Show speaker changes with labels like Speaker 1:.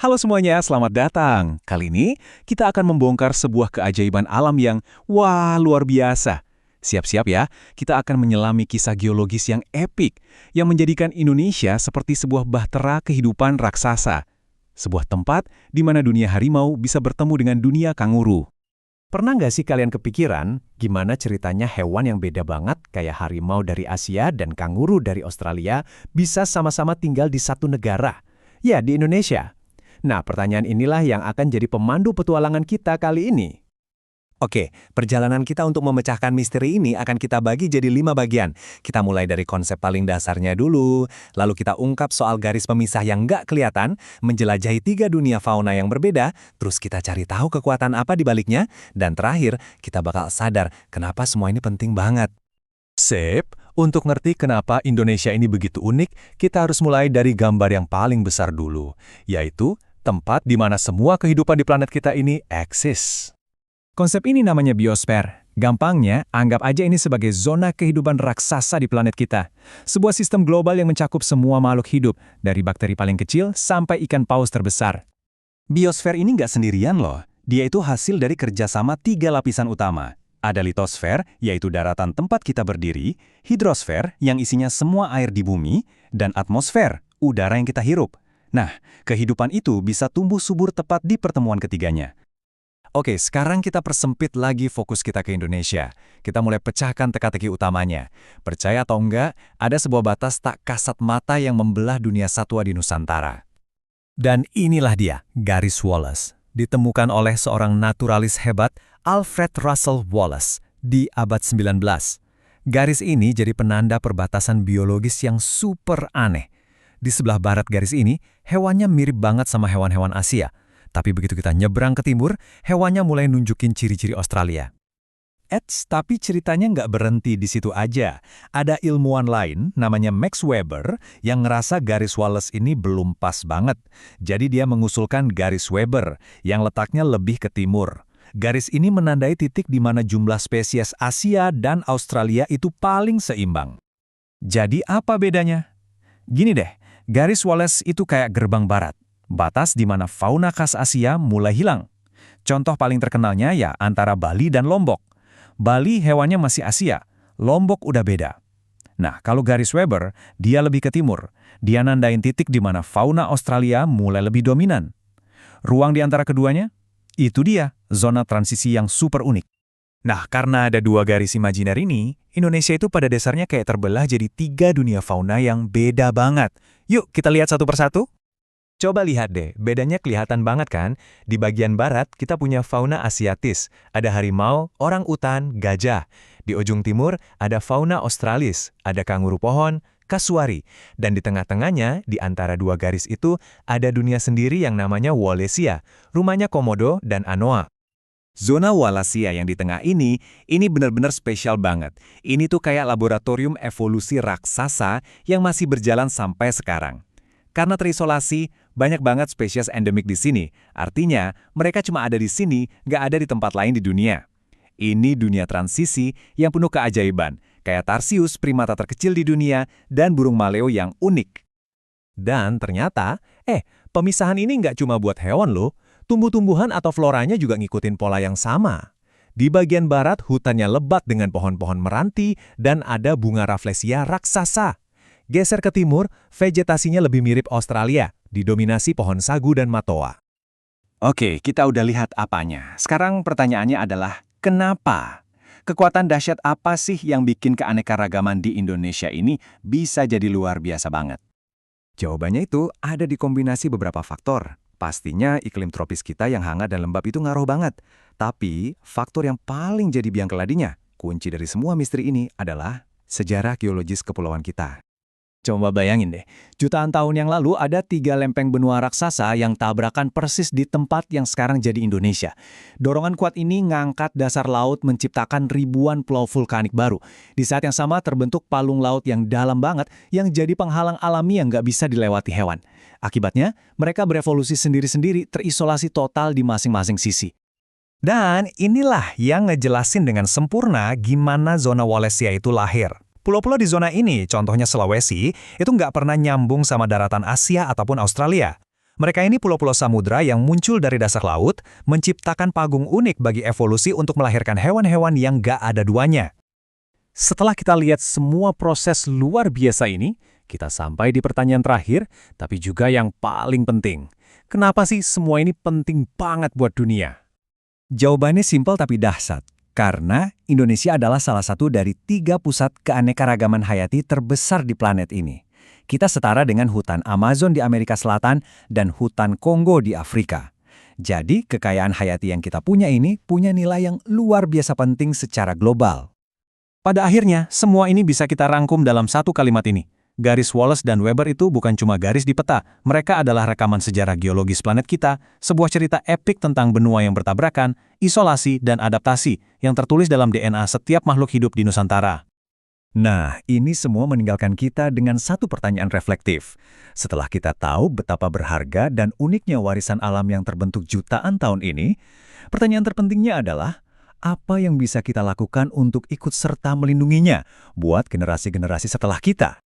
Speaker 1: Halo semuanya, selamat datang. Kali ini kita akan membongkar sebuah keajaiban alam yang luar biasa. Siap-siap ya, kita akan menyelami kisah geologis yang epik yang menjadikan Indonesia seperti sebuah bahtera kehidupan raksasa. Sebuah tempat di mana dunia harimau bisa bertemu dengan dunia kanguru. Pernah nggak sih kalian kepikiran gimana ceritanya hewan yang beda banget kayak harimau dari Asia dan kanguru dari Australia bisa sama-sama tinggal di satu negara? Ya, di Indonesia. Nah, pertanyaan inilah yang akan jadi pemandu petualangan kita kali ini.
Speaker 2: Oke, perjalanan kita untuk memecahkan misteri ini akan kita bagi jadi 5 bagian. Kita mulai dari konsep paling dasarnya dulu, lalu kita ungkap soal garis pemisah yang nggak kelihatan, menjelajahi 3 dunia fauna yang berbeda, terus kita cari tahu kekuatan apa di baliknya, dan terakhir, kita bakal sadar kenapa semua ini penting banget.
Speaker 1: Sip, untuk ngerti kenapa Indonesia ini begitu unik, kita harus mulai dari gambar yang paling besar dulu, yaitu tempat di mana semua kehidupan di planet kita ini eksis. Konsep ini namanya biosfer. Gampangnya, anggap aja ini sebagai zona kehidupan raksasa di planet kita. Sebuah sistem global yang mencakup semua makhluk hidup, dari bakteri paling kecil sampai ikan paus terbesar.
Speaker 2: Biosfer ini nggak sendirian loh. Dia itu hasil dari kerjasama 3 lapisan utama. Ada litosfer, yaitu daratan tempat kita berdiri, hidrosfer, yang isinya semua air di bumi, dan atmosfer, udara yang kita hirup. Nah, kehidupan itu bisa tumbuh subur tepat di pertemuan ketiganya. Oke, sekarang kita persempit lagi fokus kita ke Indonesia. Kita mulai pecahkan teka-teki utamanya. Percaya atau enggak, ada sebuah batas tak kasat mata yang membelah dunia satwa di Nusantara. Dan inilah dia, garis Wallace. Ditemukan oleh seorang naturalis hebat, Alfred Russel Wallace, di abad 19. Garis ini jadi penanda perbatasan biologis yang super aneh. Di sebelah barat garis ini, hewannya mirip banget sama hewan-hewan Asia. Tapi begitu kita nyebrang ke timur, hewannya mulai nunjukin ciri-ciri Australia. Tapi ceritanya nggak berhenti di situ aja. Ada ilmuwan lain, namanya Max Weber, yang ngerasa garis Wallace ini belum pas banget. Jadi dia mengusulkan garis Weber, yang letaknya lebih ke timur. Garis ini menandai titik di mana jumlah spesies Asia dan Australia itu paling seimbang. Jadi apa bedanya? Gini deh, garis Wallace itu kayak gerbang barat. Batas di mana fauna khas Asia mulai hilang. Contoh paling terkenalnya ya antara Bali dan Lombok. Bali hewannya masih Asia, Lombok udah beda. Nah, kalau garis Weber, dia lebih ke timur. Dia nandain titik di mana fauna Australia mulai lebih dominan. Ruang di antara keduanya? Itu dia, zona transisi yang super unik. Nah, karena ada 2 garis imajiner ini, Indonesia itu pada dasarnya kayak terbelah jadi 3 dunia fauna yang beda banget. Yuk, kita lihat satu persatu. Coba lihat deh, bedanya kelihatan banget kan? Di bagian barat, kita punya fauna asiatis. Ada harimau, orang utan, gajah. Di ujung timur, ada fauna australis. Ada kanguru pohon, kasuari. Dan di tengah-tengahnya, di antara 2 garis itu, ada dunia sendiri yang namanya Wallacea. Rumahnya Komodo dan Anoa. Zona Wallacea yang di tengah ini benar-benar spesial banget. Ini tuh kayak laboratorium evolusi raksasa yang masih berjalan sampai sekarang. Karena terisolasi, banyak banget spesies endemik di sini. Artinya, mereka cuma ada di sini, nggak ada di tempat lain di dunia. Ini dunia transisi yang penuh keajaiban, kayak Tarsius, primata terkecil di dunia, dan burung maleo yang unik. Dan ternyata, pemisahan ini nggak cuma buat hewan loh, tumbuh-tumbuhan atau floranya juga ngikutin pola yang sama. Di bagian barat, hutannya lebat dengan pohon-pohon meranti, dan ada bunga rafflesia raksasa. Geser ke timur, vegetasinya lebih mirip Australia, didominasi pohon sagu dan matoa. Oke, kita udah lihat apanya. Sekarang pertanyaannya adalah, kenapa? Kekuatan dahsyat apa sih yang bikin keanekaragaman di Indonesia ini bisa jadi luar biasa banget? Jawabannya itu ada di kombinasi beberapa faktor. Pastinya iklim tropis kita yang hangat dan lembab itu ngaruh banget. Tapi, faktor yang paling jadi biang keladinya, kunci dari semua misteri ini adalah sejarah geologis kepulauan kita. Coba bayangin deh, jutaan tahun yang lalu ada 3 lempeng benua raksasa yang tabrakan persis di tempat yang sekarang jadi Indonesia. Dorongan kuat ini ngangkat dasar laut menciptakan ribuan pulau vulkanik baru. Di saat yang sama terbentuk palung laut yang dalam banget yang jadi penghalang alami yang nggak bisa dilewati hewan. Akibatnya, mereka berevolusi sendiri-sendiri terisolasi total di masing-masing sisi. Dan inilah yang ngejelasin dengan sempurna gimana zona Wallacea itu lahir. Pulau-pulau di zona ini, contohnya Sulawesi, itu nggak pernah nyambung sama daratan Asia ataupun Australia. Mereka ini pulau-pulau samudra yang muncul dari dasar laut, menciptakan panggung unik bagi evolusi untuk melahirkan hewan-hewan yang gak ada duanya.
Speaker 1: Setelah kita lihat semua proses luar biasa ini, kita sampai di pertanyaan terakhir, tapi juga yang paling penting. Kenapa sih semua ini penting banget buat dunia?
Speaker 2: Jawabannya simpel tapi dahsyat. Karena Indonesia adalah salah satu dari 3 pusat keanekaragaman hayati terbesar di planet ini. Kita setara dengan hutan Amazon di Amerika Selatan dan hutan Kongo di Afrika. Jadi, kekayaan hayati yang kita punya ini punya nilai yang luar biasa penting secara global.
Speaker 1: Pada akhirnya, semua ini bisa kita rangkum dalam satu kalimat ini. Garis Wallace dan Weber itu bukan cuma garis di peta, mereka adalah rekaman sejarah geologis planet kita, sebuah cerita epik tentang benua yang bertabrakan, isolasi, dan adaptasi yang tertulis dalam DNA setiap makhluk hidup di Nusantara.
Speaker 2: Nah, ini semua meninggalkan kita dengan satu pertanyaan reflektif. Setelah kita tahu betapa berharga dan uniknya warisan alam yang terbentuk jutaan tahun ini, pertanyaan terpentingnya adalah, apa yang bisa kita lakukan untuk ikut serta melindunginya buat generasi-generasi setelah kita?